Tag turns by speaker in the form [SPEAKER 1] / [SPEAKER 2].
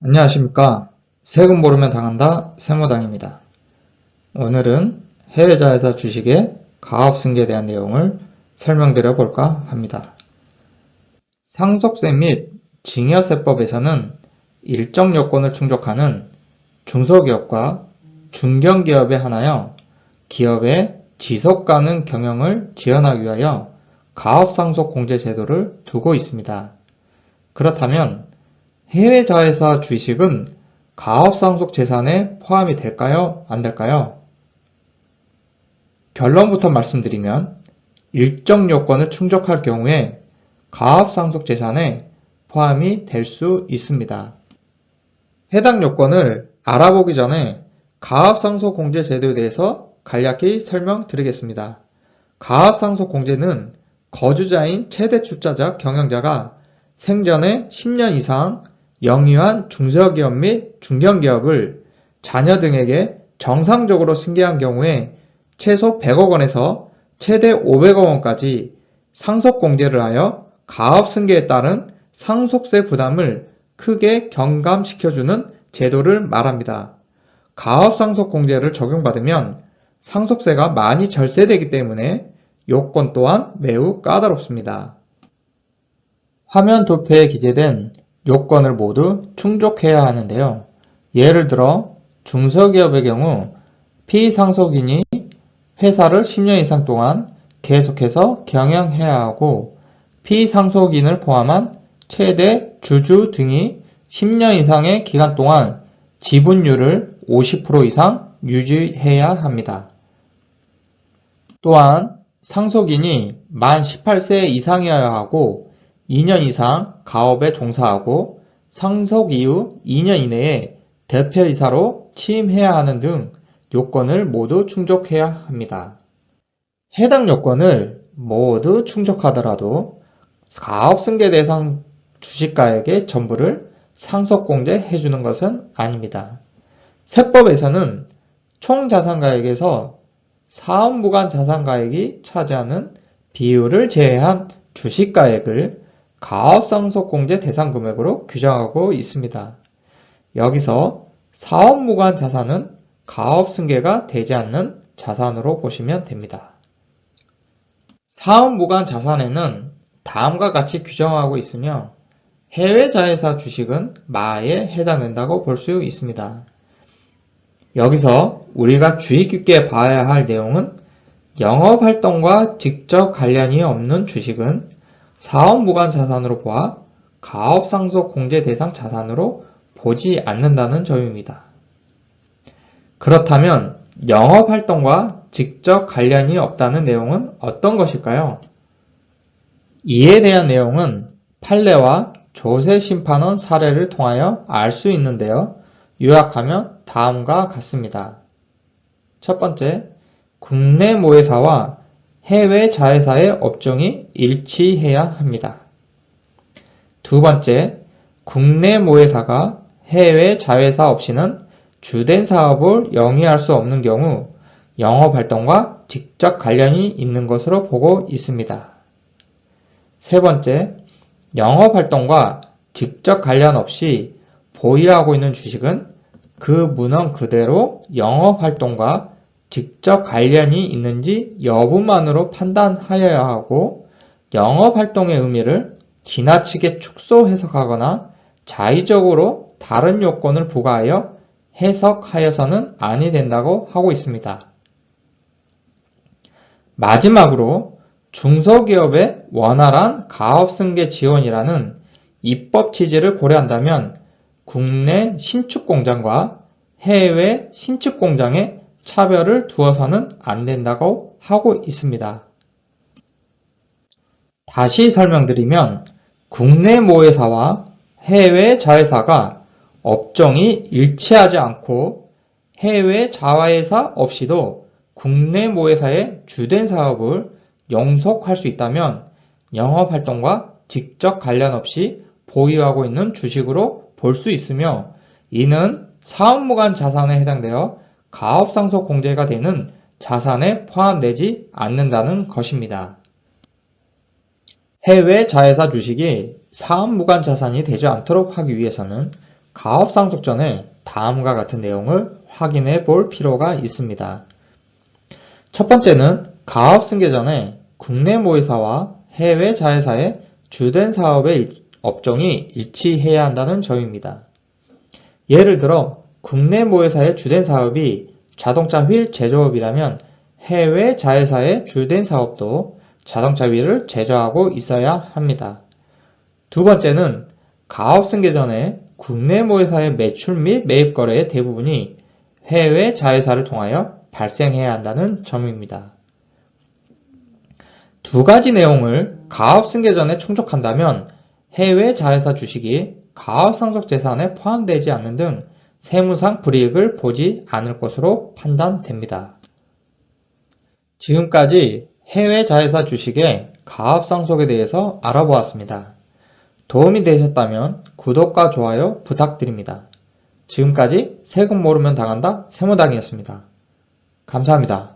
[SPEAKER 1] 안녕하십니까. 세금 모르면 당한다 세무당입니다. 오늘은 해외자회사 주식의 가업승계에 대한 내용을 설명드려 볼까 합니다. 상속세 및 증여세법에서는 일정 요건을 충족하는 중소기업과 중견기업에 한하여 기업의 지속가능 경영을 지원하기 위하여 가업상속공제 제도를 두고 있습니다. 그렇다면 해외자회사 주식은 가업상속 재산에 포함이 될까요? 안 될까요? 결론부터 말씀드리면 일정 요건을 충족할 경우에 가업상속 재산에 포함이 될 수 있습니다. 해당 요건을 알아보기 전에 가업상속공제 제도에 대해서 간략히 설명드리겠습니다. 가업상속공제는 거주자인 최대 출자자 경영자가 생전에 10년 이상 영유한 중소기업 및 중견기업을 자녀 등에게 정상적으로 승계한 경우에 최소 100억 원에서 최대 500억 원까지 상속공제를 하여 가업승계에 따른 상속세 부담을 크게 경감시켜주는 제도를 말합니다. 가업상속공제를 적용받으면 상속세가 많이 절세되기 때문에 요건 또한 매우 까다롭습니다. 화면 도표에 기재된 요건을 모두 충족해야 하는데요. 예를 들어 중소기업의 경우 피상속인이 회사를 10년 이상 동안 계속해서 경영해야 하고 피상속인을 포함한 최대 주주 등이 10년 이상의 기간 동안 지분율을 50% 이상 유지해야 합니다. 또한 상속인이 만 18세 이상이어야 하고 2년 이상 가업에 종사하고 상속 이후 2년 이내에 대표이사로 취임해야 하는 등 요건을 모두 충족해야 합니다. 해당 요건을 모두 충족하더라도 가업승계 대상 주식가액의 전부를 상속공제 해주는 것은 아닙니다. 세법에서는 총자산가액에서 사업무관 자산가액이 차지하는 비율을 제외한 주식가액을 가업상속공제 대상 금액으로 규정하고 있습니다. 여기서 사업무관 자산은 가업승계가 되지 않는 자산으로 보시면 됩니다. 사업무관 자산에는 다음과 같이 규정하고 있으며 해외자회사 주식은 마에 해당된다고 볼 수 있습니다. 여기서 우리가 주의 깊게 봐야 할 내용은 영업활동과 직접 관련이 없는 주식은 사업무관 자산으로 보아 가업상속공제 대상 자산으로 보지 않는다는 점입니다. 그렇다면 영업활동과 직접 관련이 없다는 내용은 어떤 것일까요? 이에 대한 내용은 판례와 조세심판원 사례를 통하여 알 수 있는데요. 요약하면 다음과 같습니다. 첫 번째, 국내 모회사와 해외 자회사의 업종이 일치해야 합니다. 두 번째, 국내 모회사가 해외 자회사 없이는 주된 사업을 영위할 수 없는 경우 영업활동과 직접 관련이 있는 것으로 보고 있습니다. 세 번째, 영업활동과 직접 관련 없이 보유하고 있는 주식은 그 문헌 그대로 영업활동과 직접 관련이 있는지 여부만으로 판단하여야 하고 영업활동의 의미를 지나치게 축소 해석하거나 자의적으로 다른 요건을 부과하여 해석하여서는 아니 된다고 하고 있습니다. 마지막으로 중소기업의 원활한 가업승계 지원이라는 입법 취지를 고려한다면 국내 신축공장과 해외 신축공장의 차별을 두어서는 안 된다고 하고 있습니다. 다시 설명드리면 국내 모회사와 해외 자회사가 업종이 일치하지 않고 해외 자회사 없이도 국내 모회사의 주된 사업을 영속할 수 있다면 영업활동과 직접 관련 없이 보유하고 있는 주식으로 볼 수 있으며 이는 사업무관 자산에 해당되어 가업상속공제가 되는 자산에 포함되지 않는다는 것입니다. 해외 자회사 주식이 사업무관 자산이 되지 않도록 하기 위해서는 가업상속 전에 다음과 같은 내용을 확인해 볼 필요가 있습니다. 첫 번째는 가업승계 전에 국내 모회사와 해외 자회사의 주된 사업의 업종이 일치해야 한다는 점입니다. 예를 들어 국내 모회사의 주된 사업이 자동차 휠 제조업이라면 해외 자회사의 주된 사업도 자동차 휠을 제조하고 있어야 합니다. 두 번째는 가업승계 전에 국내 모회사의 매출 및 매입 거래의 대부분이 해외 자회사를 통하여 발생해야 한다는 점입니다. 두 가지 내용을 가업승계 전에 충족한다면 해외 자회사 주식이 가업상속 재산에 포함되지 않는 등 세무상 불이익을 보지 않을 것으로 판단됩니다. 지금까지 해외 자회사 주식의 가업상속에 대해서 알아보았습니다. 도움이 되셨다면 구독과 좋아요 부탁드립니다. 지금까지 세금 모르면 당한다 세무당이었습니다. 감사합니다.